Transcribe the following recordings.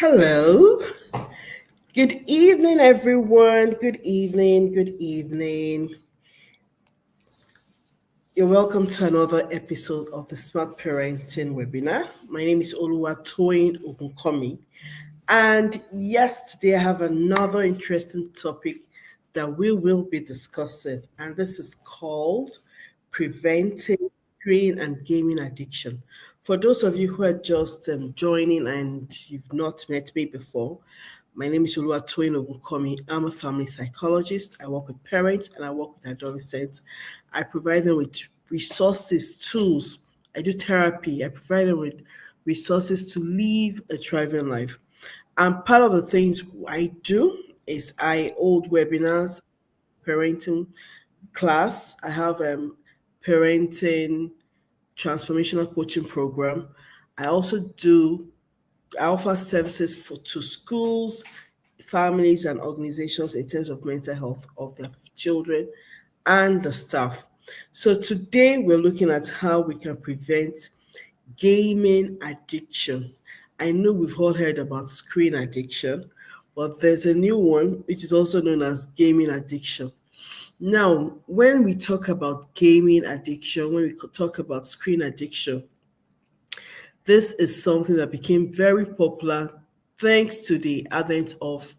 Hello. Good evening, everyone. Good evening. Good evening. You're welcome to another episode of the Smart Parenting webinar. My name is Oluwatoyin Ogunkomi. And yes, today I have another interesting topic that we will be discussing. And this is called preventing screen and gaming addiction. For those of you who are just joining and you've not met me before, my name is Oluwatoyin Ogunkomi. I'm a family psychologist. I work with parents and I work with adolescents. I provide them with resources, tools. I do therapy. I provide them with resources to live a thriving life. And part of the things I do is I hold webinars, parenting class. I have parenting transformational coaching program. I also do I offer services to schools, families, and organizations in terms of mental health of their children and the staff. So today we're looking at how we can prevent gaming addiction. I know we've all heard about screen addiction, but there's a new one which is also known as gaming addiction. Now, when we talk about gaming addiction, when we talk about screen addiction, this is something that became very popular thanks to the advent of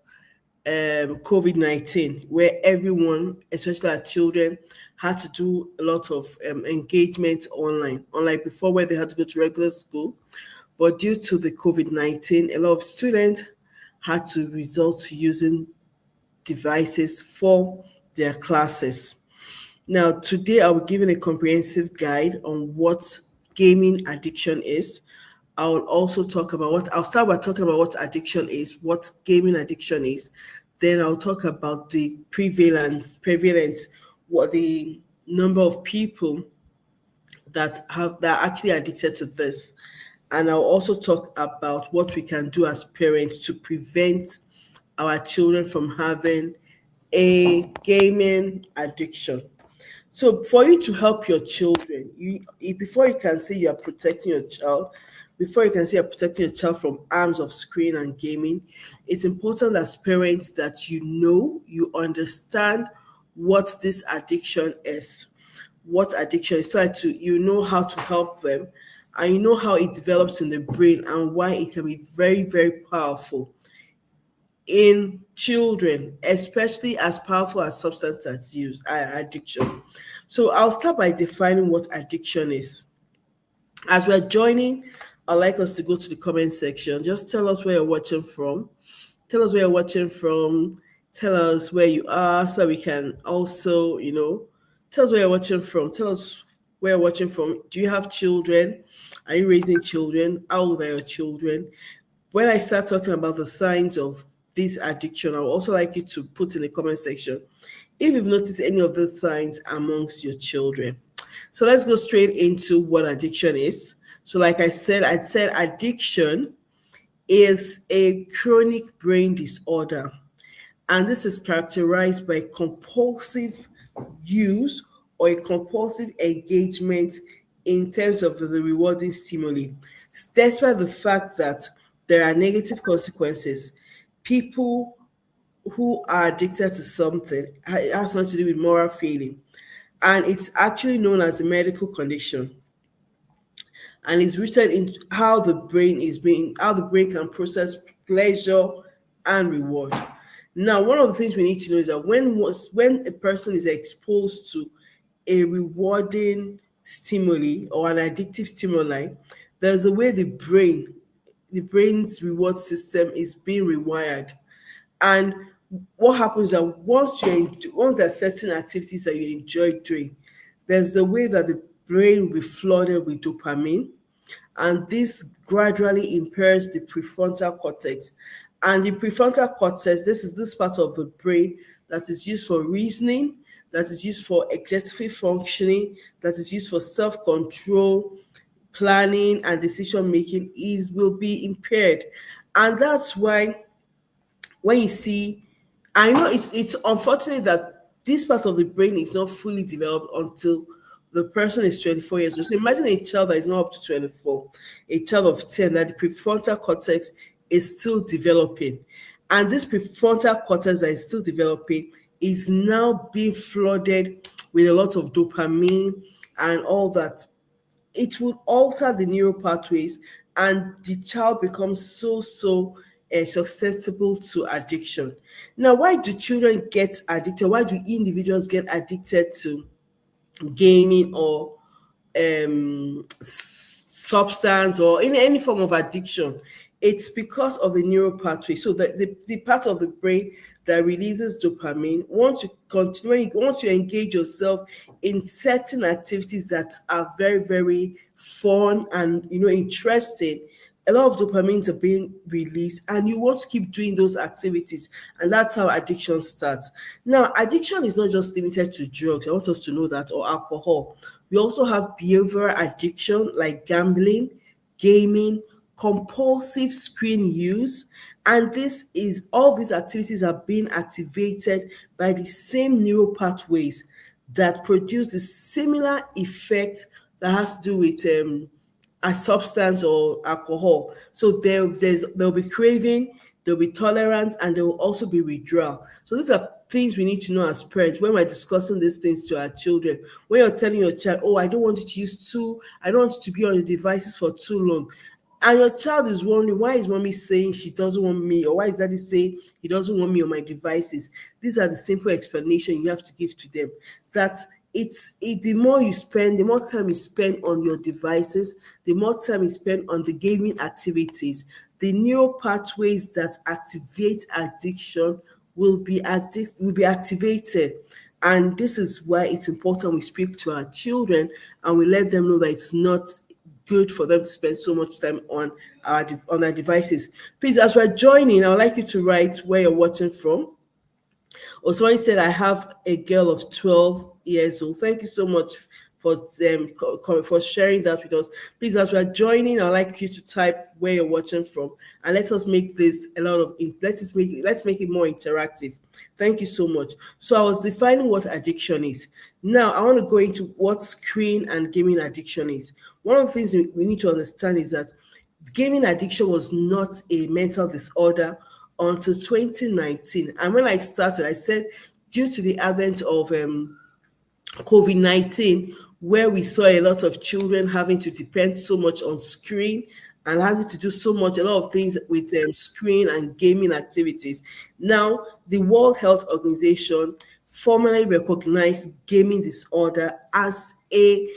COVID 19, where everyone, especially our children, had to do a lot of engagement online, unlike before where they had to go to regular school. But due to the COVID 19, a lot of students had to resort to using devices for their classes. Now, today I will give you a comprehensive guide on what gaming addiction is. I will also talk about I'll start by talking about what addiction is, what gaming addiction is. Then I'll talk about the prevalence, what the number of people that are actually addicted to this. And I'll also talk about what we can do as parents to prevent our children from having a gaming addiction. So for you to help your children, before you can say you are protecting your child, before you can say you're protecting your child from harms of screen and gaming, it's important as parents that you understand what this addiction is, what addiction is, so that you know how to help them, and you know how it develops in the brain and why it can be very, very powerful in children, especially as powerful as substance use addiction. So I'll start by defining what addiction is. As we're joining, I'd like us to go to the comment section. Just tell us where you're watching from. Tell us where you're watching from. Tell us where you are so we can also, tell us where you're watching from. Tell us where you're watching from. Do you have children? Are you raising children? How old are your children? When I start talking about the signs of this addiction, I would also like you to put in the comment section if you've noticed any of those signs amongst your children. So let's go straight into what addiction is. So, like I said addiction is a chronic brain disorder, and this is characterized by compulsive use or a compulsive engagement in terms of the rewarding stimuli. Despite the fact that there are negative consequences, people who are addicted to something it has nothing to do with moral failing, and it's actually known as a medical condition, and it's rooted in how the brain can process pleasure and reward. Now, one of the things we need to know is that when a person is exposed to a rewarding stimuli or an addictive stimuli, there's a way the brain's reward system is being rewired. And what happens is that once there are certain activities that you enjoy doing, there's the way that the brain will be flooded with dopamine, and this gradually impairs the prefrontal cortex. And the prefrontal cortex, this is this part of the brain that is used for reasoning, that is used for executive functioning, that is used for self-control, planning, and decision making is will be impaired. And that's why when you see, I know it's unfortunate that this part of the brain is not fully developed until the person is 24 years old. So imagine a child that is not up to 24, a child of 10, that the prefrontal cortex is still developing. And this prefrontal cortex that is still developing is now being flooded with a lot of dopamine and all that. It will alter the neural pathways, and the child becomes susceptible to addiction. Now, why do children get addicted? Why do individuals get addicted to gaming or substance or in any form of addiction? It's because of the neural pathway. So the part of the brain that releases dopamine, once you engage yourself in certain activities that are very, very fun and interesting, a lot of dopamines are being released and you want to keep doing those activities, and that's how addiction starts. Now, addiction is not just limited to drugs, I want us to know that, or alcohol. We also have behavioral addiction like gambling, gaming, compulsive screen use, and this is all these activities are being activated by the same neural pathways that produce the similar effect that has to do with a substance or alcohol. So there'll be craving, there'll be tolerance, and there will also be withdrawal. So these are things we need to know as parents when we're discussing these things to our children. When you're telling your child, "Oh, I don't want you to I don't want you to be on the devices for too long," and your child is wondering, why is mommy saying she doesn't want me, or why is daddy saying he doesn't want me on my devices? These are the simple explanation you have to give to them. That the more you spend, the more time you spend on your devices, the more time you spend on the gaming activities, the neural pathways that activate addiction will be activated. And this is why it's important we speak to our children and we let them know that it's not good for them to spend so much time on their devices. Please, as we're joining, I would like you to write where you're watching from. Or somebody said, I have a girl of 12 years old. Thank you so much for sharing that with us. Please, as we're joining, I'd like you to type where you're watching from, and let us make this let's make it more interactive. Thank you so much. So I was defining what addiction is. Now I want to go into what screen and gaming addiction is. One of the things we need to understand is that gaming addiction was not a mental disorder until 2019. And when I started, I said, due to the advent of COVID-19, where we saw a lot of children having to depend so much on screen and having to do a lot of things with screen and gaming activities. Now, the World Health Organization formally recognized gaming disorder as a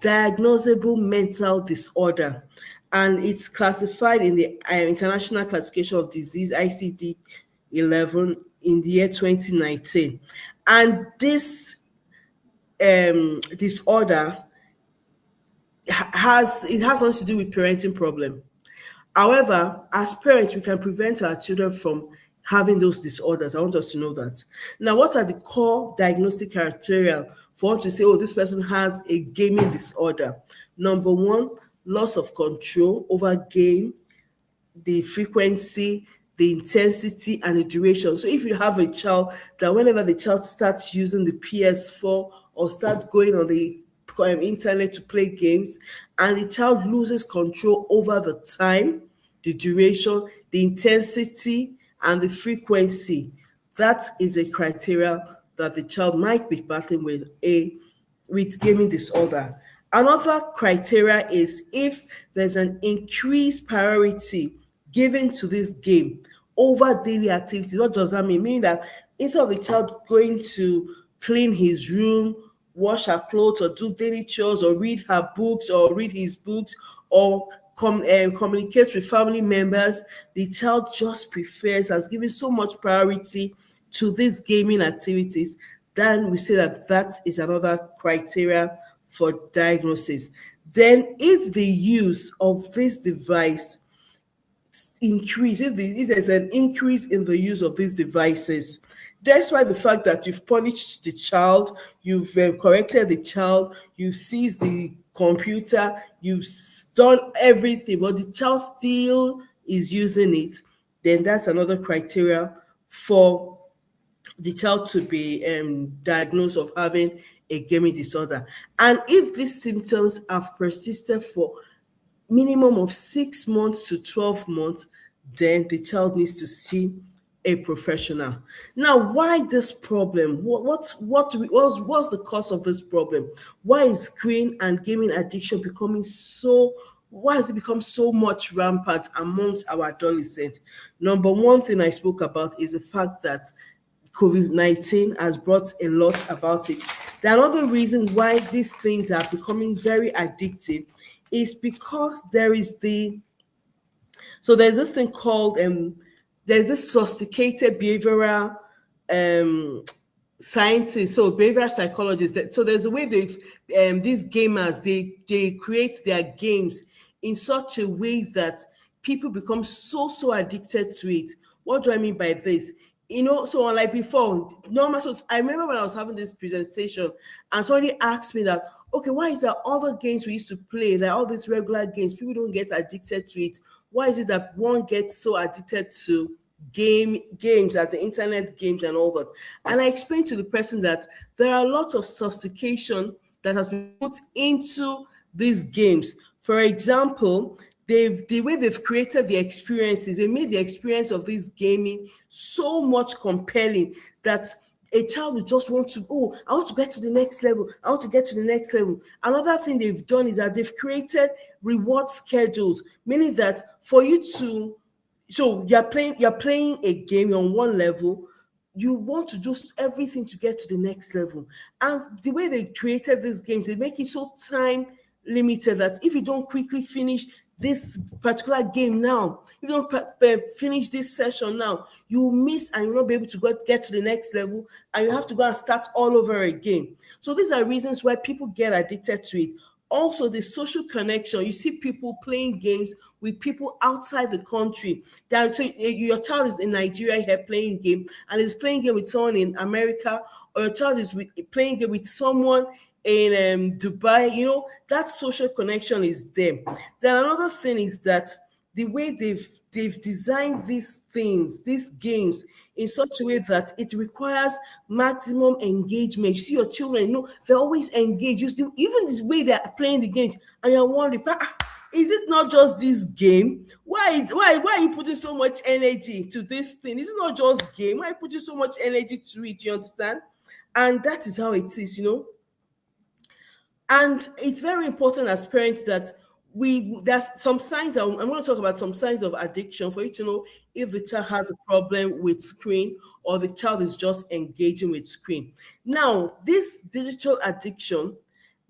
diagnosable mental disorder, and it's classified in the International Classification of Disease ICD-11 in the year 2019. And this disorder has something to do with parenting problem. However, as parents, we can prevent our children from having those disorders. I want us to know that. Now, what are the core diagnostic criteria for us to say, oh, this person has a gaming disorder? Number one, loss of control over game, the frequency, the intensity, and the duration. So if you have a child that whenever the child starts using the PS4 or start going on the internet to play games, and the child loses control over the time, the duration, the intensity, and the frequency, that is a criteria that the child might be battling with gaming disorder. Another criteria is if there's an increased priority given to this game over daily activities. What does that mean? Meaning that instead of the child going to clean his room, wash her clothes, or do daily chores, or read her books, or read his books, or communicate with family members, the child just prefers, has given so much priority to these gaming activities, then we say that that is another criteria for diagnosis. Then, if the use of this device increase, if there's an increase in the use of these devices, despite the fact that you've punished the child, you've corrected the child, you've seized the computer, done everything, but the child still is using it, then that's another criteria for the child to be diagnosed of having a gaming disorder. And if these symptoms have persisted for minimum of 6 months to 12 months, then the child needs to see a professional. Now, why this problem? What's the cause of this problem? Why is screen and gaming addiction becoming so? Why has it become so much rampant amongst our adolescents? Number one thing I spoke about is the fact that COVID-19 has brought a lot about it. The another reason why these things are becoming very addictive is because there's this thing called there's this sophisticated behavioral um scientists, so behavioral psychologists. So there's a way these gamers they create their games in such a way that people become so addicted to it. What do I mean by this? So unlike before, normal. So I remember when I was having this presentation, and somebody asked me that, okay, why is that other games we used to play, like all these regular games, people don't get addicted to it? Why is it that one gets so addicted to games as the internet games and all that? And I explained to the person that there are lots of sophistication that has been put into these games. For example, the way they've created the experiences, they made the experience of this gaming so much compelling that a child will just want to, oh, I want to get to the next level. I want to get to the next level. Another thing they've done is that they've created reward schedules, meaning that for you to, so you're playing a game, you're on one level, you want to do everything to get to the next level. And the way they created these games, they make it so time limited that if you don't quickly finish this particular game now, if you don't finish this session now, you will miss and you'll not be able to get to the next level, and you have to go and start all over again. So these are reasons why people get addicted to it. Also, the social connection. You see people playing games with people outside the country. So your child is in Nigeria here playing game, and is playing game with someone in America, or your child is playing game with someone in Dubai. That social connection is there. Then another thing is that the way they've designed these things, these games, in such a way that it requires maximum engagement. You see your children, they're always engaged. Even this way they're playing the games, and you're wondering, is it not just this game? Why are you putting so much energy to this thing? Is it not just game? Why are you putting so much energy to it? You understand? And that is how it is. And it's very important as parents that there's some signs that I'm going to talk about, some signs of addiction for you to know if the child has a problem with screen or the child is just engaging with screen. Now, this digital addiction,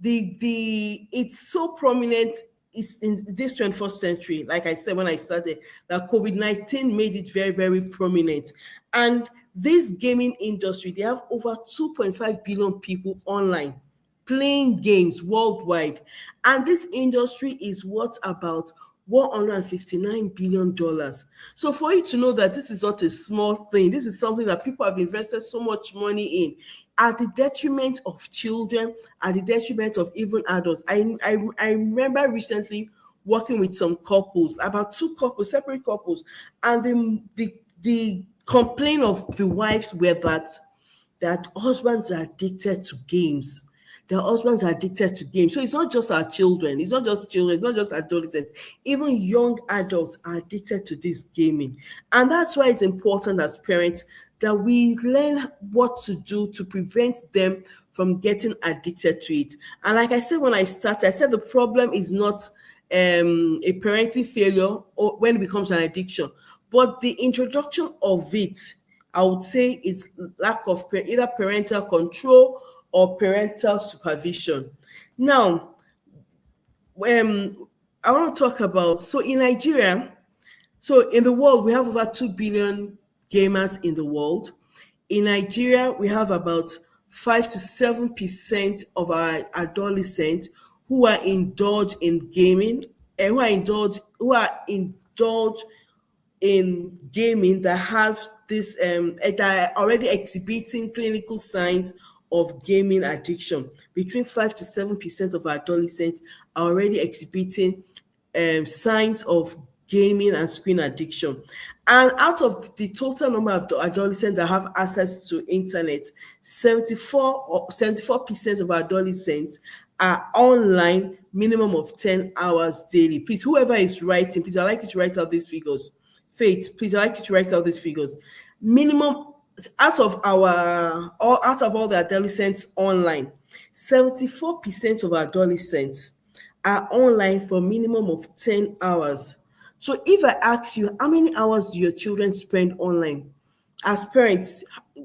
the it's so prominent is in this 21st century. Like I said when I started, that COVID-19 made it very, very prominent. And this gaming industry, they have over 2.5 billion people online playing games worldwide. And this industry is worth about $159 billion. So for you to know that this is not a small thing, this is something that people have invested so much money in, at the detriment of children, at the detriment of even adults. I remember recently working with some couples, about two couples, separate couples, and the complaint of the wives were that husbands are addicted to games. Their husbands are addicted to games. So it's not just our children, it's not just children, it's not just adolescents. Even young adults are addicted to this gaming. And that's why it's important as parents that we learn what to do to prevent them from getting addicted to it. And like I said when I started, I said the problem is not a parenting failure or when it becomes an addiction, but the introduction of it, I would say it's lack of either parental control or parental supervision. Now, I want to talk about, so in Nigeria, so in the world, we have over 2 billion gamers in the world. In Nigeria, we have about 5 to 7% of our adolescents who are indulged in gaming and who are indulged in gaming that have this that are already exhibiting clinical signs of gaming addiction. Between 5 to 7% of our adolescents are already exhibiting signs of gaming and screen addiction. And out of the total number of adolescents that have access to internet, 74% of adolescents are online minimum of 10 hours daily. Please, whoever is writing, please, I'd like you to write out these figures. Faith, please, I like you to write out these figures. Minimum out of all the adolescents online, 74% of adolescents are online for a minimum of 10 hours. So if I ask you, how many hours do your children spend online? As parents,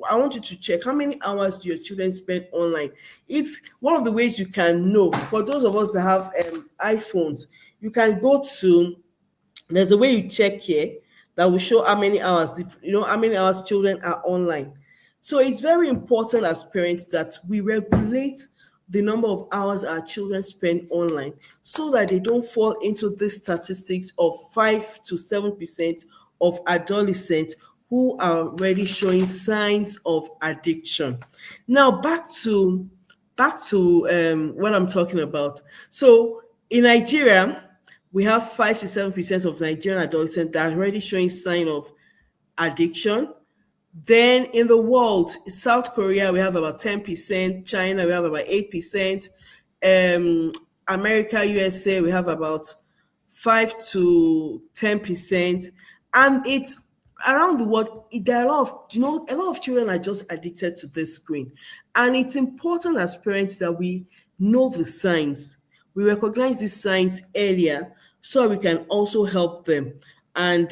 I want you to check how many hours do your children spend online. If one of the ways you can know, for those of us that have iPhones, you can go to, there's a way you check here that will show how many hours, how many hours children are online. So it's very important as parents that we regulate the number of hours our children spend online so that they don't fall into these statistics of 5 to 7% of adolescents who are already showing signs of addiction. Now back to what I'm talking about. So in Nigeria, we have 5 to 7% of Nigerian adolescents that are already showing sign of addiction. Then in the world, South Korea, we have about 10%, China, we have about 8%, um, America, USA, we have about 5 to 10%. And it's around the world, there are a lot of, a lot of children are just addicted to this screen. And it's important as parents that we know the signs. We recognize these signs earlier so we can also help them. And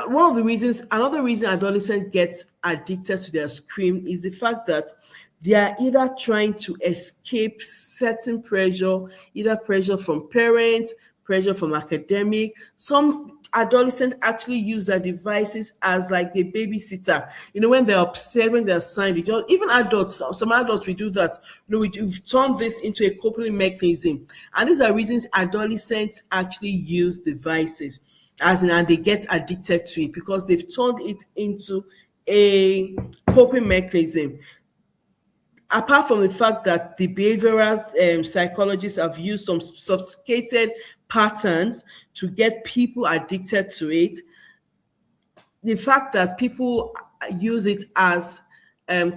one of the reasons, another reason adolescents get addicted to their screen is the fact that they are either trying to escape certain pressure, either pressure from parents, pressure from academic. Some adolescents actually use their devices as like a babysitter. When they're upset, when they're sad, even adults, some adults we do that. We've turned this into a coping mechanism. And these are reasons adolescents actually use devices as in, and they get addicted to it because they've turned it into a coping mechanism. Apart from the fact that the behavioral psychologists have used some sophisticated patterns to get people addicted to it, the fact that people use it as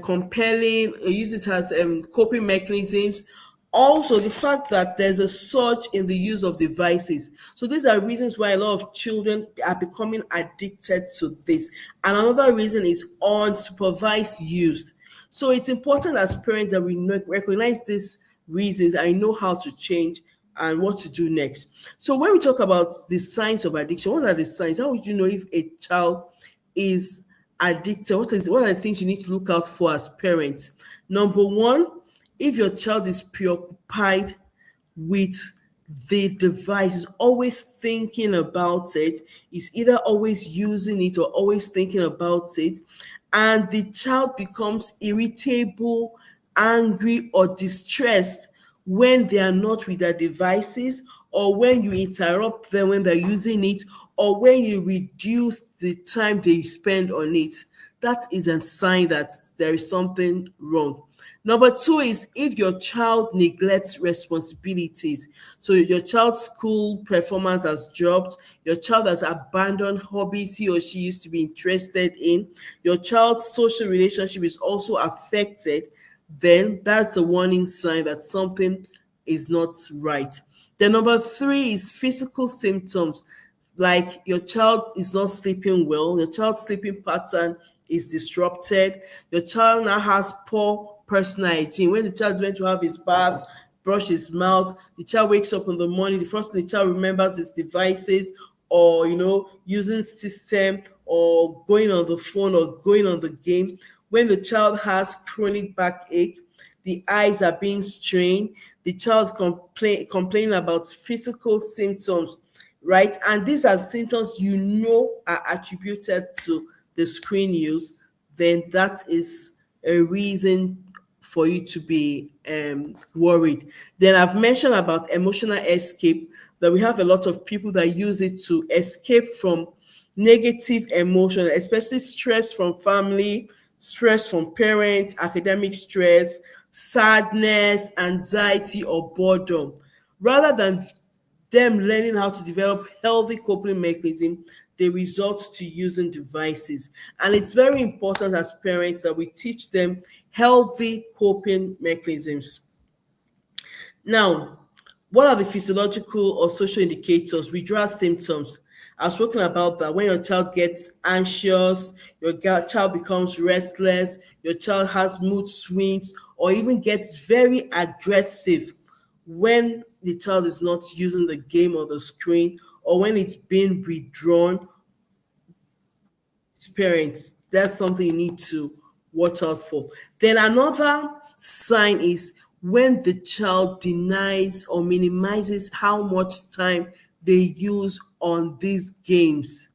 compelling, use it as coping mechanisms, also the fact that there's a surge in the use of devices. So these are reasons why a lot of children are becoming addicted to this. And another reason is unsupervised use. So it's important as parents that we recognize these reasons and know how to change and what to do next. So when we talk about the signs of addiction, what are the signs? How would you know if a child is addicted? What are the things you need to look out for as parents? Number one, if your child is preoccupied with the device, is always thinking about it, is either always using it or always thinking about it, and the child becomes irritable, angry, or distressed when they are not with their devices, or when you interrupt them when they're using it, or when you reduce the time they spend on it, that is a sign that there is something wrong. Number two is if your child neglects responsibilities. So your child's school performance has dropped, your child has abandoned hobbies he or she used to be interested in, your child's social relationship is also affected, then that's a warning sign that something is not right. Then number three is physical symptoms, like your child is not sleeping well, your child's sleeping pattern is disrupted, your child now has poor personal hygiene. When the child is going to have his bath, brush his mouth, the child wakes up in the morning, the first thing the child remembers is devices, or using system, or going on the phone, or going on the game. When the child has chronic backache, the eyes are being strained, the child complaining about physical symptoms, right? And these are symptoms are attributed to the screen use, then that is a reason for you to be worried. Then I've mentioned about emotional escape, that we have a lot of people that use it to escape from negative emotion, especially stress from family, stress from parents, academic stress, sadness, anxiety, or boredom. Rather than them learning how to develop healthy coping mechanism, they resort to using devices. And it's very important as parents that we teach them healthy coping mechanisms. Now, what are the physiological or social indicators, withdrawal symptoms? I've spoken about that. When your child gets anxious, your child becomes restless, your child has mood swings, or even gets very aggressive when the child is not using the game or the screen, or when it's being withdrawn, parents, that's something you need to watch out for. Then another sign is when the child denies or minimizes how much time they use on these games.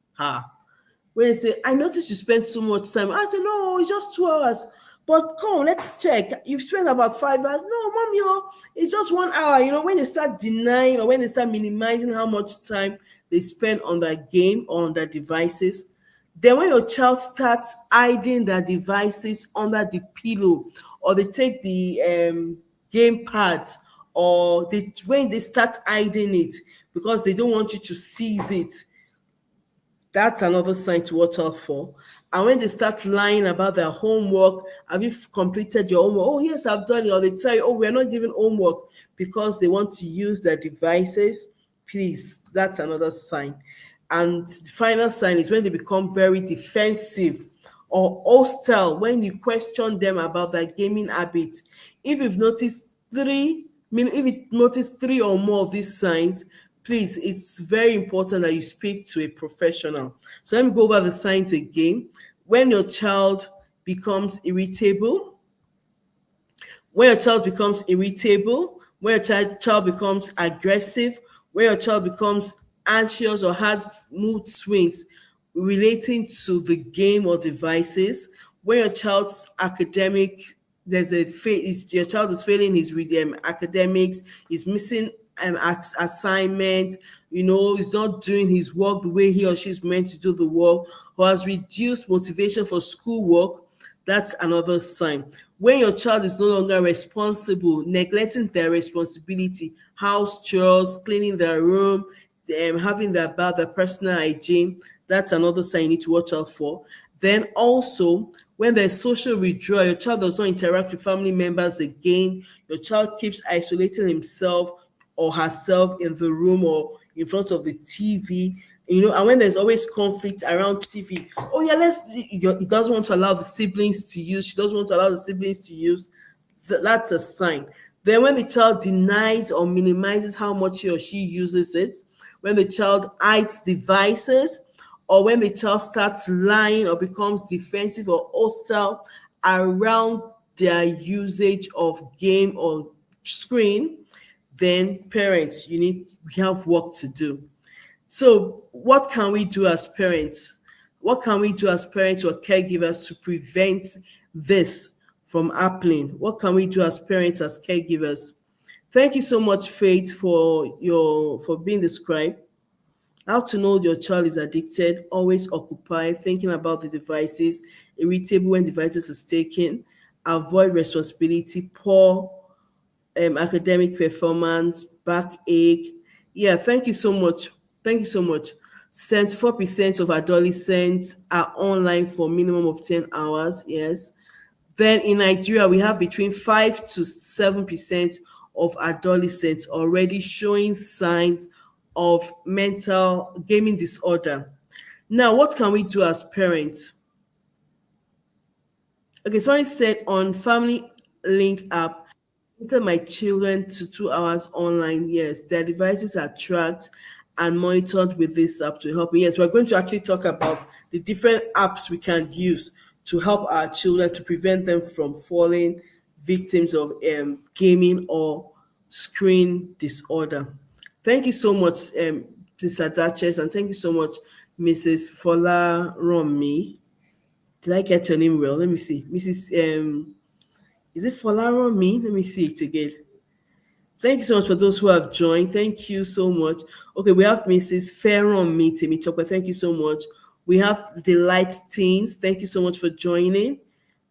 When they say, I noticed you spent so much time. I say, no, it's just 2 hours. But come, let's check. You've spent about 5 hours. No, mommy, oh, it's just 1 hour. When they start denying or when they start minimizing how much time they spend on that game or on their devices, then when your child starts hiding their devices under the pillow, or they take the game pad, or when they start hiding it because they don't want you to seize it, that's another sign to watch out for. And when they start lying about their homework, have you completed your homework? Oh, yes, I've done it. Or they tell you, oh, we're not giving homework because they want to use their devices. Please, that's another sign. And the final sign is when they become very defensive or hostile when you question them about their gaming habit. If you've noticed if you notice three or more of these signs, please, it's very important that you speak to a professional. So let me go over the signs again. When your child becomes irritable, when your child becomes irritable, when your child becomes aggressive, when your child becomes anxious or has mood swings relating to the game or devices, when your child's academic, your child is failing his academics, is missing assignment, he's not doing his work the way he or she is meant to do the work, or has reduced motivation for schoolwork, that's another sign. When your child is no longer responsible, neglecting their responsibility, house chores, cleaning their room, having their bath, their personal hygiene, that's another sign you need to watch out for. Then also, when there's social withdrawal, your child does not interact with family members again, your child keeps isolating himself or herself in the room or in front of the TV, and when there's always conflict around TV, oh yeah, he doesn't want to allow the siblings to use, she doesn't want to allow the siblings to use, that's a sign. Then when the child denies or minimizes how much he or she uses it, when the child hides devices, or when the child starts lying or becomes defensive or hostile around their usage of game or screen, then parents, we have work to do. So, what can we do as parents? What can we do as parents or caregivers to prevent this from happening? What can we do as parents, as caregivers? Thank you so much, Faith, for being the scribe. How to know your child is addicted, always occupied, thinking about the devices, irritable when devices is taken, avoid responsibility, poor academic performance, backache. Yeah, thank you so much. Thank you so much. 74% of adolescents are online for minimum of 10 hours. Yes. Then in Nigeria, we have between 5 to 7% of adolescents already showing signs of mental gaming disorder. Now, what can we do as parents? Okay, somebody said on Family Link app, limited my children to 2 hours online. Yes, their devices are tracked and monitored with this app to help me. Yes, we're going to actually talk about the different apps we can use to help our children to prevent them from falling victims of gaming or screen disorder. Thank you so much, Mr. Duchess, and thank you so much, Mrs. Fola Romi. Did I get your name well? Let me see. Mrs. Is it Fola Romi? Let me see it again. Thank you so much for those who have joined. Thank you so much. Okay, we have Mrs. Ferron Meeting. Thank you so much. We have Delight Teens. Thank you so much for joining.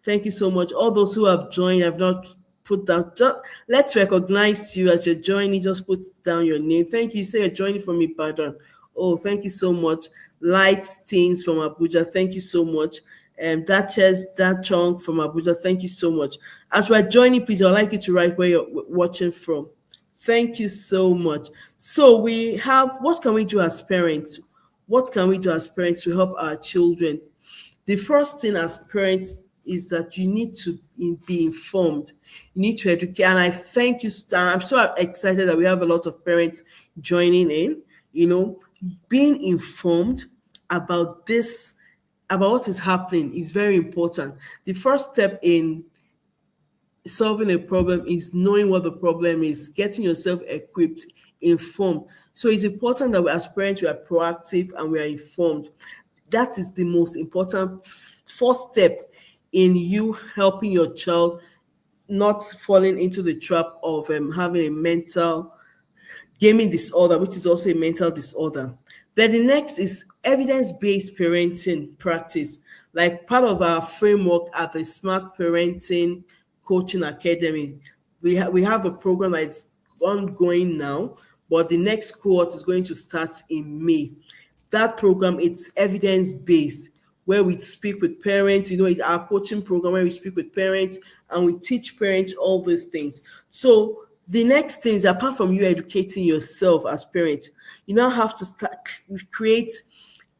Thank you so much. All those who have joined, I've not put down. Just let's recognize you as you're joining. Just put down your name. Thank you. Say you're joining from Ibadan. Oh, thank you so much. Light Teens from Abuja. Thank you so much. Duchess Dachong from Abuja. Thank you so much. As we're joining, please, I'd like you to write where you're watching from. Thank you so much. So we have, what can we do as parents? What can we do as parents to help our children? The first thing as parents is that you need to be informed. You need to educate. And I thank you. I'm so excited that we have a lot of parents joining in. You know, being informed about this, about what is happening is very important. The first step in solving a problem is knowing what the problem is, getting yourself equipped, informed. So it's important that we, as parents, we are proactive and we are informed. That is the most important first step in you helping your child not falling into the trap of having a mental gaming disorder, which is also a mental disorder. Then the next is evidence-based parenting practice. Like part of our framework at the Smart Parenting Coaching Academy, we have a program that is ongoing now, but the next cohort is going to start in May. That program, it's evidence based, where we speak with parents. It's our coaching program where we speak with parents and we teach parents all these things. So the next thing is, apart from you educating yourself as parents, you now have to start create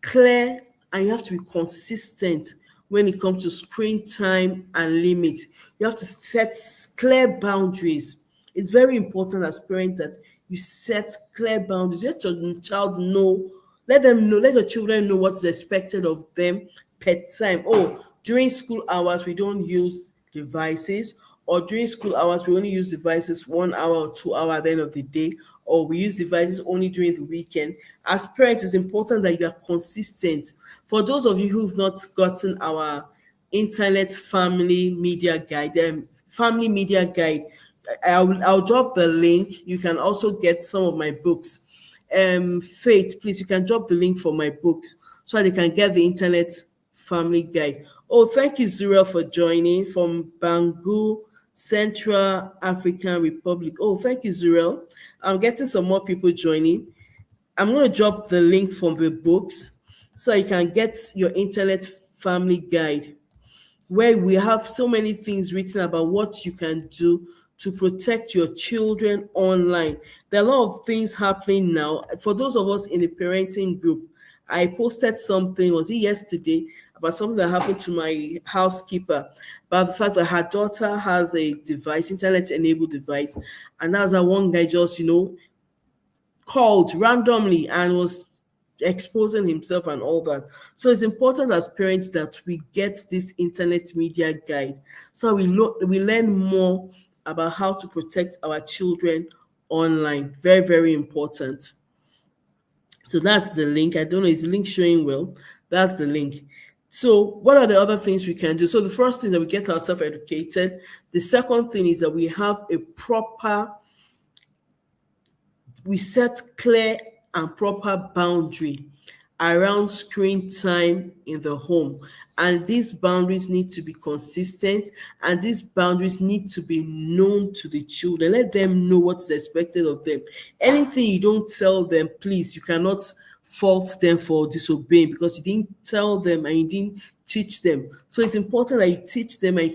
clear, and you have to be consistent when it comes to screen time and limits. You have to set clear boundaries. It's very important as parents that you set clear boundaries. Let your child know, let them know, let your children know what's expected of them per time. Oh, during school hours, we don't use devices, or during school hours, we only use devices 1 hour or 2 hours at the end of the day, or we use devices only during the weekend. As parents, it's important that you are consistent. For those of you who've not gotten our internet family media guide, I'll drop the link. You can also get some of my books. Faith, please, you can drop the link for my books so they can get the internet family guide. Oh, thank you, Zuriel, for joining from Bangu, Central African Republic. Oh, thank you, Zuriel. I'm getting some more people joining. I'm going to drop the link from the books so you can get your internet family guide, where we have so many things written about what you can do to protect your children online. There are a lot of things happening now. For those of us in the parenting group, I posted something, was it yesterday, about something that happened to my housekeeper, about the fact that her daughter has a device, internet enabled device, and as a one guy just, called randomly and was exposing himself and all that. So it's important as parents that we get this internet media guide so we learn more about how to protect our children online. Very, very important. So that's the link. I don't know, is the link showing well? That's the link. So what are the other things we can do? So the first thing is that we get ourselves educated. The second thing is that we set clear and proper boundary around screen time in the home. And these boundaries need to be consistent, and these boundaries need to be known to the children. Let them know what's expected of them. Anything you don't tell them, please, you cannot fault them for disobeying because you didn't tell them and you didn't teach them. So it's important that you teach them and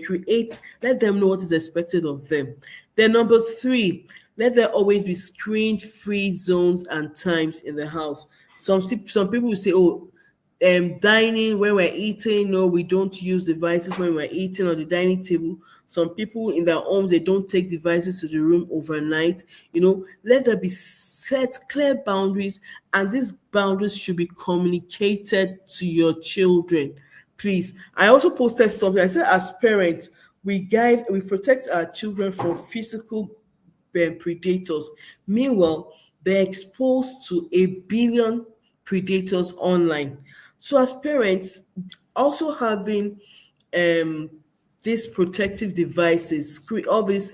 let them know what is expected of them. Then number three, let there always be screen-free zones and times in the house. Some people will say, "Oh, dining when we're eating, no, we don't use devices when we're eating on the dining table." Some people in their homes, they don't take devices to the room overnight. Let there be set clear boundaries, and these boundaries should be communicated to your children. Please. I also posted something. I said, as parents, we protect our children from physical predators. Meanwhile, they're exposed to a billion predators online. So, as parents, also having um, these protective devices, all these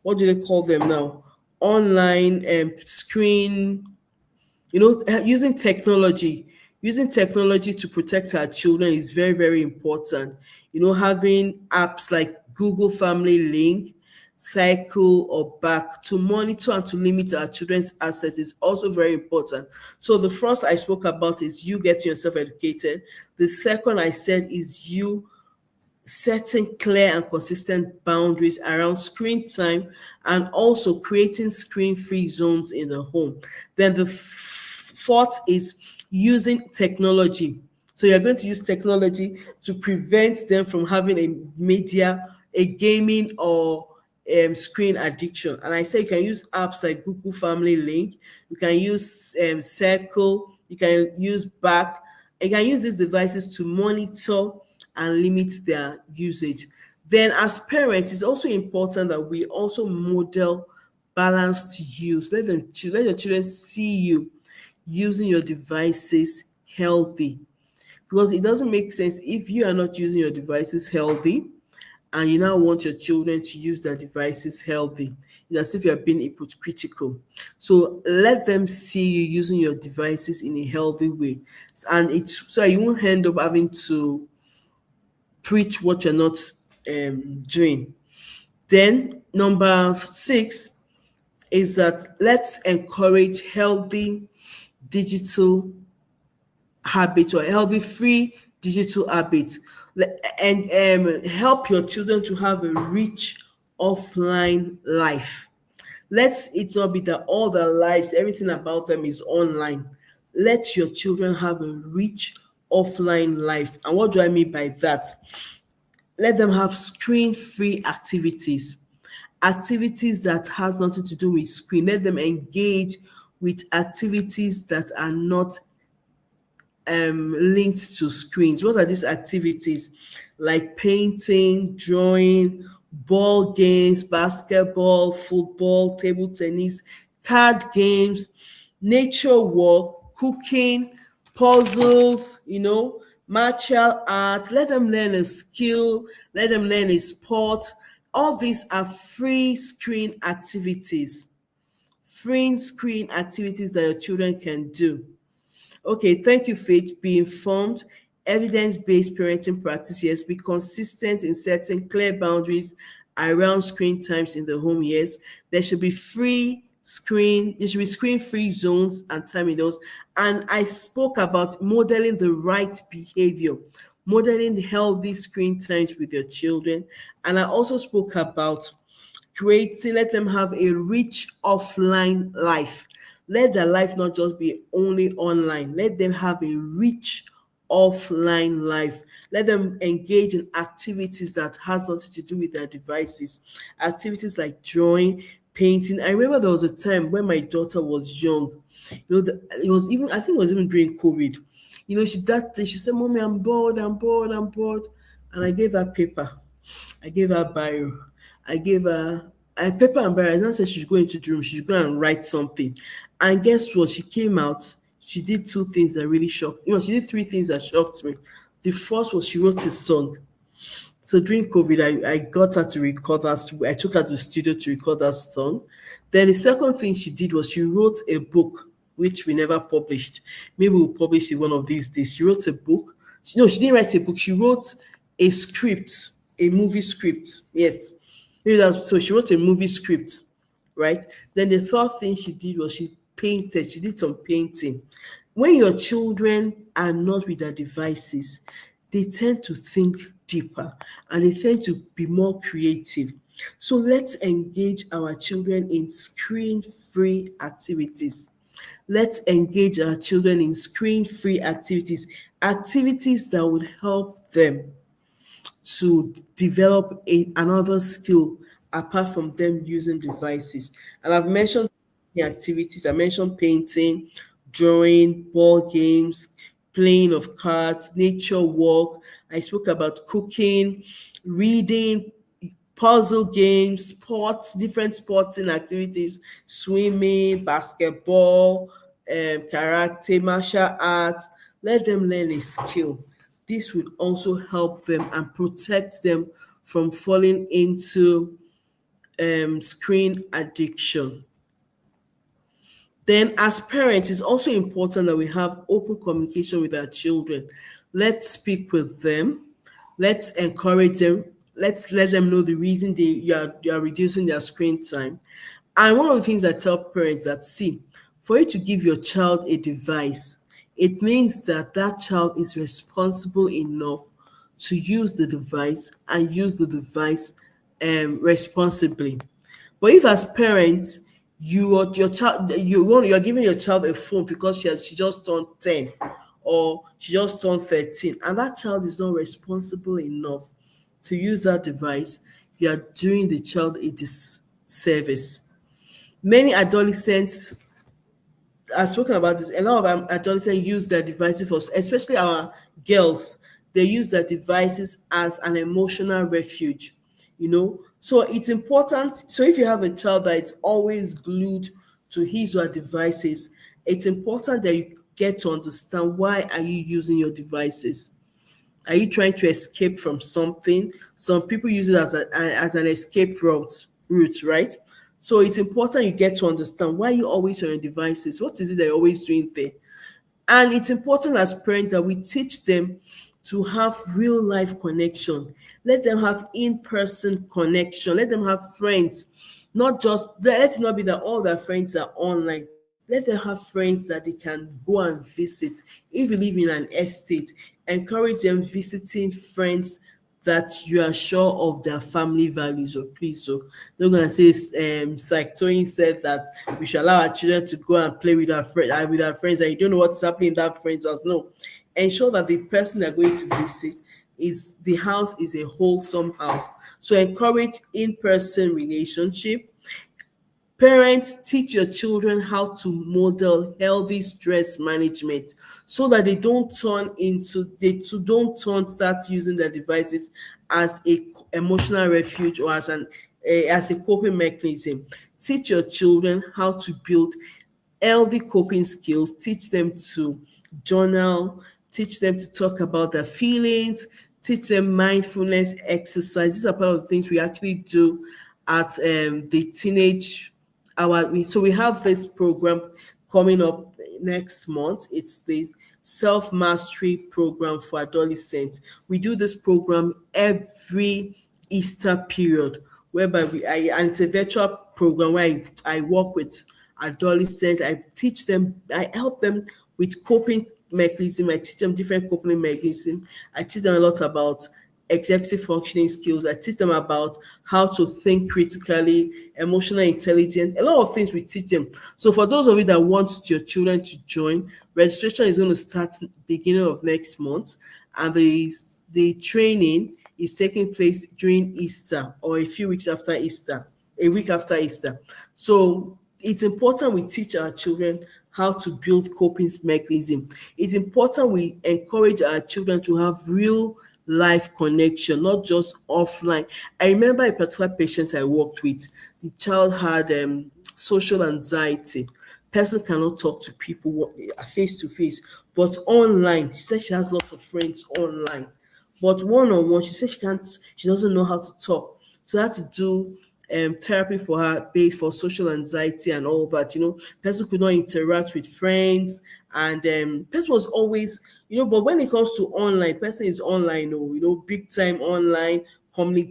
what do they call them now? Online screen, using technology to protect our children is very, very important. Having apps like Google Family Link, Cycle, or Back to monitor and to limit our children's access is also very important. So the first I spoke about is you getting yourself educated. The second I said is you setting clear and consistent boundaries around screen time and also creating screen free zones in the home. Then the Fourth is using technology. So you're going to use technology to prevent them from having a media, a gaming, or screen addiction. And I say you can use apps like Google Family Link, you can use Circle, you can use Back, you can use these devices to monitor and limit their usage. Then, as parents, it's also important that we also model balanced use. Let your children see you using your devices healthy, because it doesn't make sense if you are not using your devices healthy and you now want your children to use their devices healthy. It's as if you're being hypocritical. So let them see you using your devices in a healthy way. And it's so you won't end up having to preach what you're not doing. Then number six is that let's encourage healthy digital habits or healthy free digital habits, and help your children to have a rich offline life. Let it not be that all their lives, everything about them is online. Let your children have a rich offline life. And what do I mean by that? Let them have screen free activities, activities that has nothing to do with screen. Let them engage with activities that are not linked to screens. What are these activities? Like painting, drawing, ball games, basketball, football, table tennis, card games, nature walk, cooking, puzzles, martial arts. Let them learn a skill, let them learn a sport. All these are free screen activities. Free screen activities that your children can do. Okay, thank you, Faith. Be informed, evidence-based parenting practices. Be consistent in setting clear boundaries around screen times in the home. Yes, there should be screen-free zones and time windows. And I spoke about modeling the right behavior, modeling healthy screen times with your children. And I also spoke about let them have a rich offline life. Let their life not just be only online. Let them have a rich offline life. Let them engage in activities that has nothing to do with their devices. Activities like drawing, painting. I remember there was a time when my daughter was young. It was even, I think it was even during COVID. That day she said, "Mommy, I'm bored, I'm bored, I'm bored." And I gave her paper. I gave her bio. I gave her a paper and bio. I now said she should go into the room. She should go and write something. And guess what? She came out. She did two things that really shocked. She did three things that shocked me. The first was she wrote a song. So during COVID, I got her to record that. I took her to the studio to record that song. Then the second thing she did was she wrote a book, which we never published. Maybe we'll publish it one of these days. She wrote a book. No, she didn't write a book. She wrote a script, a movie script. Yes. So she wrote a movie script, right? Then the third thing she did was she painted. She did some painting. When your children are not with their devices, they tend to think deeper and they tend to be more creative. So let's engage our children in screen-free activities. Let's engage our children in screen-free activities, activities that would help them to develop another skill apart from them using devices. And I've mentioned the activities. I mentioned painting, drawing, ball games, playing of cards, nature walk. I spoke about cooking, reading, puzzle games, sports, different sporting activities, swimming, basketball, karate, martial arts. Let them learn a skill. This would also help them and protect them from falling into screen addiction. Then, as parents, it's also important that we have open communication with our children. Let's speak with them. Let's encourage them. Let's let them know the reason you are reducing their screen time. And one of the things I tell parents that see, for you to give your child a device, it means that that child is responsible enough to use the device and use the device responsibly. But if as parents your child, you're giving your child a phone because she just turned 10 or she just turned 13, and that child is not responsible enough to use that device. You are doing the child a disservice. Many adolescents, I've spoken about this. A lot of adolescents use their devices for, especially our girls, they use their devices as an emotional refuge, So it's important. So if you have a child that is always glued to his or her devices, it's important that you get to understand, why are you using your devices? Are you trying to escape from something? Some people use it as as an escape route, right? So it's important you get to understand, why you always on your devices. What is it that you're always doing there? And it's important as parents that we teach them to have real life connection. Let them have in-person connection. Let them have friends. Not just, let it not be that all their friends are online. Let them have friends that they can go and visit. If you live in an estate, encourage them visiting friends that you are sure of their family values. Or please, so they're gonna say, Psych Tony said that we should allow our children to go and play with our friends, and you don't know what's happening in that friend's house. No, ensure that the person they're going to visit, is the house is a wholesome house. So encourage in-person relationship. Parents, teach your children how to model healthy stress management, so that they too don't start using their devices as a emotional refuge, or as a coping mechanism. Teach your children how to build healthy coping skills. Teach them to journal, teach them to talk about their feelings, teach them mindfulness exercise. These are part of the things we actually do at the teenage hour. We have this program coming up next month. It's the self mastery program for adolescents. We do this program every Easter period, whereby and it's a virtual program where I work with adolescents. I teach them, I help them with coping mechanism. I teach them different coping mechanism. I teach them a lot about executive functioning skills. I teach them about how to think critically, emotional intelligence, a lot of things we teach them. So for those of you that want your children to join, registration is going to start beginning of next month, and the training is taking place during Easter, or a few weeks after Easter, a week after Easter. So it's important we teach our children how to build coping mechanism. It's important we encourage our children to have real life connection, not just offline. I remember a particular patient I worked with. The child had social anxiety. Person cannot talk to people face to face, but online, she said she has lots of friends online. But one on one, she said she doesn't know how to talk. So I had to do therapy for her based for social anxiety and all that. Person could not interact with friends, and person was always, but when it comes to online, person is online, big time online,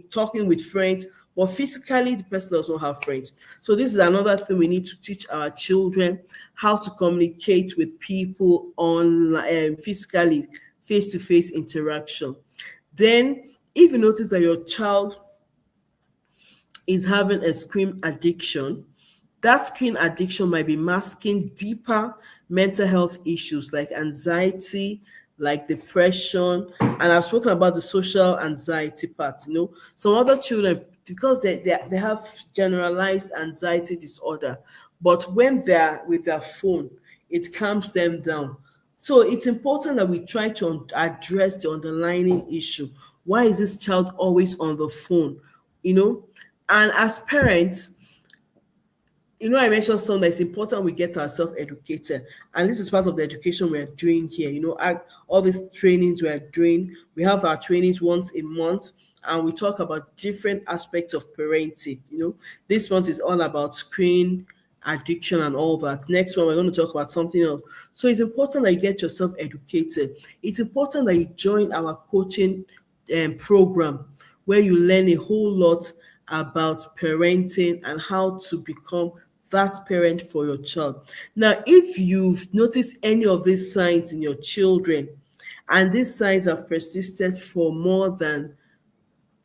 talking with friends, but physically the person does not have friends. So this is another thing we need to teach our children, how to communicate with people online, physically, face to face interaction. Then, if you notice that your child is having a screen addiction, that screen addiction might be masking deeper mental health issues like anxiety, like depression. And I've spoken about the social anxiety part. Some other children, because they have generalized anxiety disorder, but when they're with their phone, it calms them down. So it's important that we try to address the underlying issue. Why is this child always on the phone? You know, and as parents, I mentioned something that it's important we get ourselves educated. And this is part of the education we're doing here. All these trainings we're doing, we have our trainings once a month, and we talk about different aspects of parenting. This month is all about screen addiction and all that. Next one, we're going to talk about something else. So it's important that you get yourself educated. It's important that you join our coaching program, where you learn a whole lot about parenting and how to become that parent for your child. Now, if you've noticed any of these signs in your children, and these signs have persisted for more than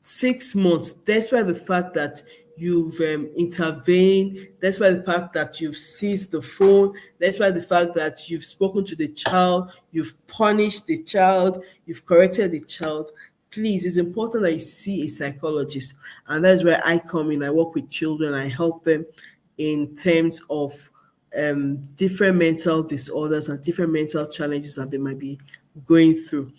6 months, despite the fact that you've intervened, despite the fact that you've seized the phone, despite the fact that you've spoken to the child, you've punished the child, you've corrected the child, please, it's important that you see a psychologist. And that's where I come in. I work with children, I help them in terms of different mental disorders and different mental challenges that they might be going through.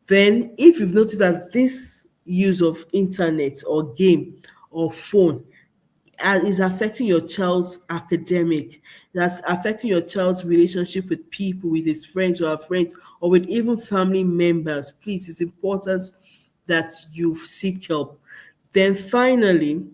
Then, if you've noticed that this use of internet or game or phone is affecting your child's academic, that's affecting your child's relationship with people, with his friends or her friends, or with even family members, please, it's important that you seek help. Then finally,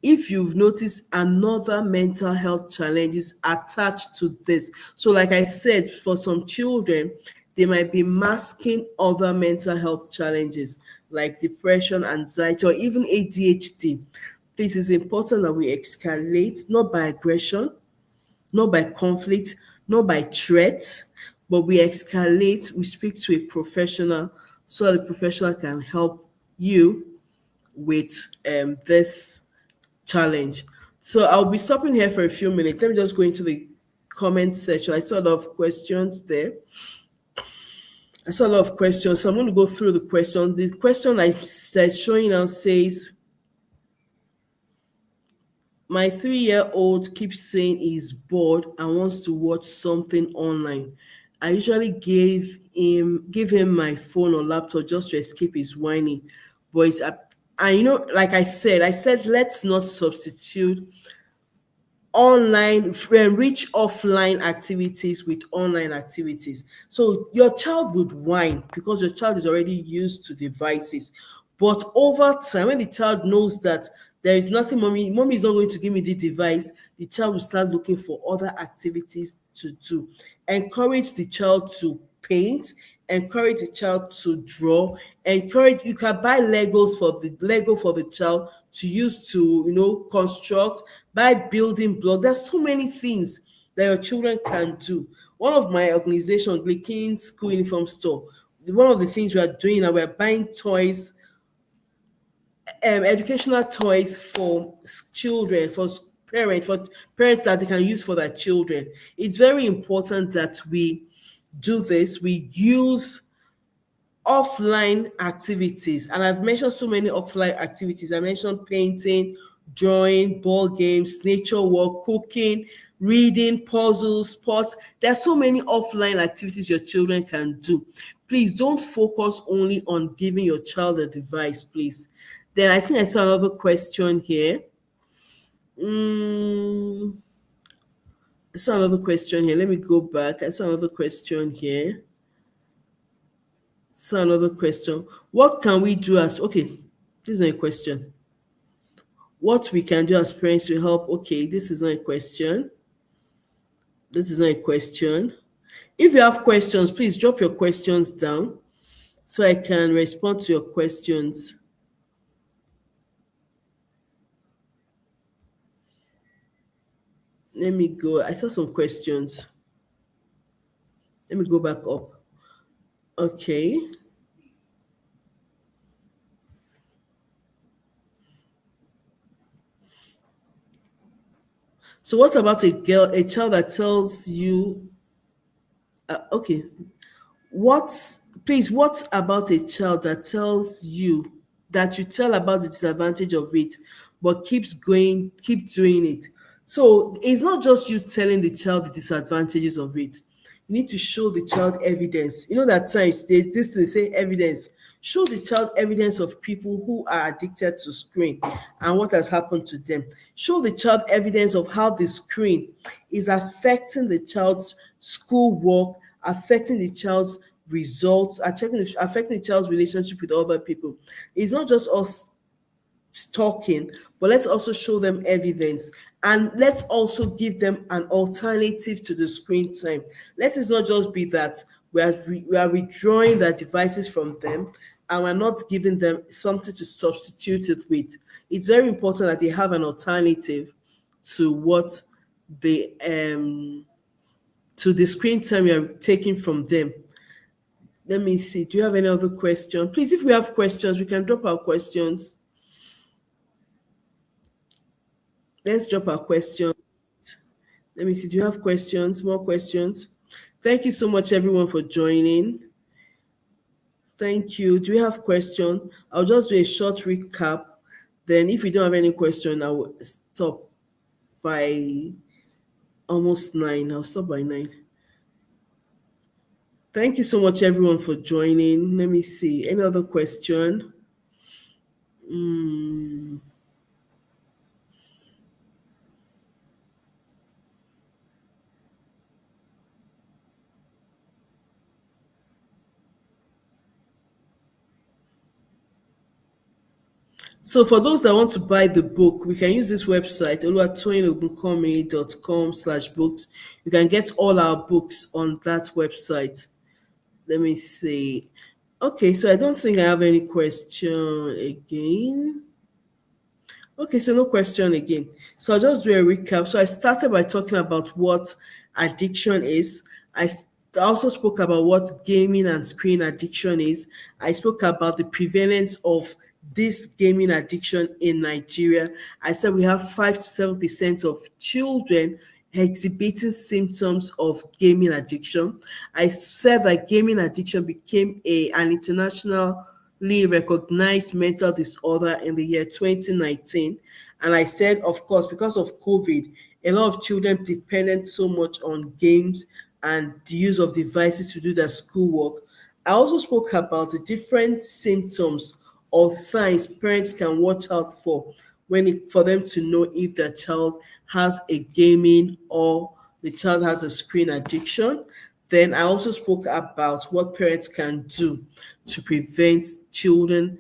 if you've noticed another mental health challenges attached to this, so like I said, for some children, they might be masking other mental health challenges like depression, anxiety, or even ADHD. This is important that we escalate, not by aggression, not by conflict, not by threat, but we escalate, we speak to a professional so that the professional can help you with this challenge. So I'll be stopping here for a few minutes. Let me just go into the comment section. I saw a lot of questions there. I saw a lot of questions. So I'm going to go through the question. The question I said showing now says, my 3-year-old keeps saying he's bored and wants to watch something online. I usually give him my phone or laptop just to escape his whining. But it's and like I said, let's not substitute online reach offline activities with online activities. So your child would whine because your child is already used to devices, but over time when the child knows that there is nothing, mommy is not going to give me the device, the child will start looking for other activities to do. Encourage the child to paint, encourage the child to draw, encourage, you can buy lego for the child to use to construct, buy building block. There's so many things that your children can do. One of my organization, Gleeking School Uniform Store, one of the things we are doing now, we're buying toys, educational toys for children, for parents that they can use for their children. It's very important that we do this. We use offline activities, and I've mentioned so many offline activities. I mentioned painting, drawing, ball games, nature walk, cooking, reading, puzzles, sports. There are so many offline activities your children can do. Please don't focus only on giving your child a device, please. Then I think I saw another question here. mm, I saw another question here. Let me go back. I saw another question here. So another question. What can we do as okay? This is not a question. What we can do as parents to help? Okay, this is not a question. This is not a question. If you have questions, please drop your questions down so I can respond to your questions. Let me go. I saw some questions. Let me go back up. Okay. So what about a child that tells you okay, what, please, what about a child that tells you that you tell about the disadvantage of it, but keep doing it? So it's not just you telling the child the disadvantages of it. You need to show the child evidence. You know that times there's this they say evidence. Show the child evidence of people who are addicted to screen and what has happened to them. Show the child evidence of how the screen is affecting the child's schoolwork, affecting the child's results, affecting the child's relationship with other people. It's not just us talking, but let's also show them evidence, and let's also give them an alternative to the screen time. Let it not just be that we are withdrawing their devices from them and we're not giving them something to substitute it with. It's very important that they have an alternative to what they to the screen time you're taking from them. Let me see. Do you have any other question? Please, if we have questions, we can drop our questions. let's drop our questions. Let me see. Do you have questions? More questions? Thank you so much, everyone, for joining. Thank you. Do you have question? I'll just do a short recap. Then, if you don't have any question, I will stop by almost 9. I'll stop by 9. Thank you so much, everyone, for joining. Let me see. Any other question? So for those that want to buy the book, we can use this website, oluwatoyinogunkomi.com/books. You can get all our books on that website. Let me see. Okay, so I don't think I have any question again. Okay, so no question again. So I'll just do a recap. So I started by talking about what addiction is. Also spoke about what gaming and screen addiction is. I spoke about the prevalence of this gaming addiction in Nigeria. I said we have 5 to 7% of children exhibiting symptoms of gaming addiction. I said that gaming addiction became an internationally recognized mental disorder in the year 2019. And I said, of course, because of COVID, a lot of children depended so much on games and the use of devices to do their schoolwork. I also spoke about the different symptoms or signs parents can watch out for for them to know if their child has a gaming or the child has a screen addiction. Then I also spoke about what parents can do to prevent children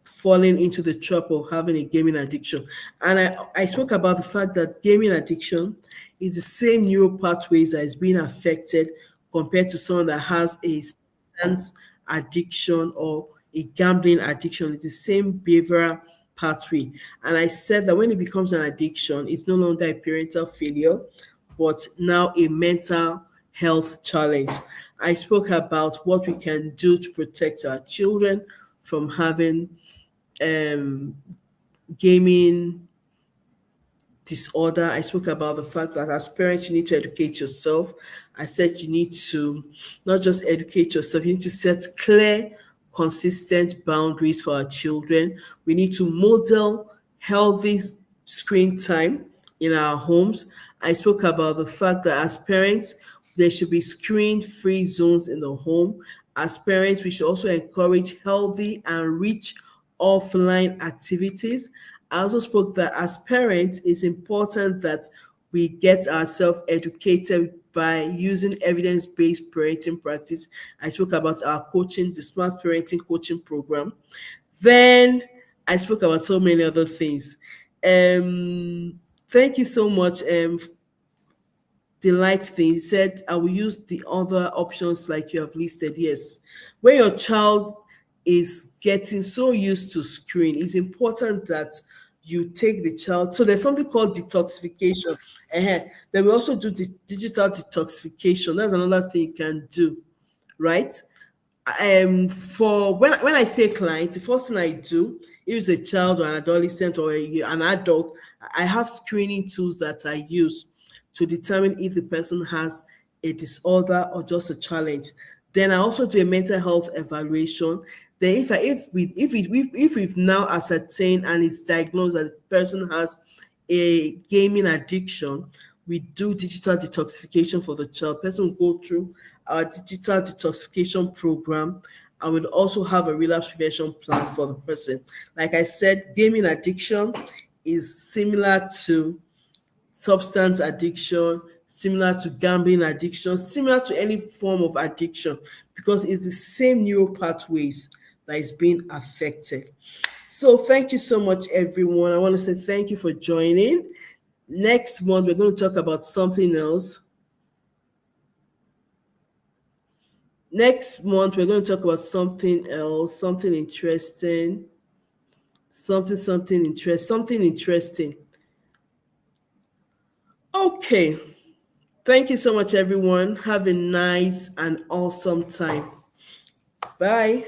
falling into the trap of having a gaming addiction. And I spoke about the fact that gaming addiction is the same neural pathways that is being affected compared to someone that has a substance addiction or a gambling addiction. It's the same behavioral pathway. And I said that when it becomes an addiction, it's no longer a parental failure, but now a mental health challenge. I spoke about what we can do to protect our children from having um, gaming disorder. I spoke about the fact that as parents, you need to educate yourself. I said you need to not just educate yourself, you need to set clear, consistent boundaries for our children. We need to model healthy screen time in our homes. I spoke about the fact that as parents, there should be screen free zones in the home. As parents, we should also encourage healthy and rich offline activities. I also spoke that as parents, it's important that we get ourselves educated by using evidence-based parenting practice. I spoke about our coaching, the Smart Parenting Coaching Program. Then I spoke about so many other things. Thank you so much the light thing. He said, I will use the other options like you have listed. Yes. When your child is getting so used to screen, it's important that you take the child. So there's something called detoxification. Then we also do the digital detoxification. That's another thing you can do, right? For when I say client, the first thing I do, if it's a child or an adolescent or an adult, I have screening tools that I use to determine if the person has a disorder or just a challenge. Then I also do a mental health evaluation. Then if we've now ascertained and it's diagnosed that the person has a gaming addiction, we do digital detoxification for the child. Person will go through our digital detoxification program and we'll also have a relapse prevention plan for the person. Like I said, gaming addiction is similar to substance addiction, similar to gambling addiction, similar to any form of addiction, because it's the same neural pathways that is being affected. So thank you so much, everyone. I want to say thank you for joining. Next month, we're going to talk about something else. Next month, we're going to talk about something else, something interesting, something interesting. Okay. Thank you so much, everyone. Have a nice and awesome time. Bye.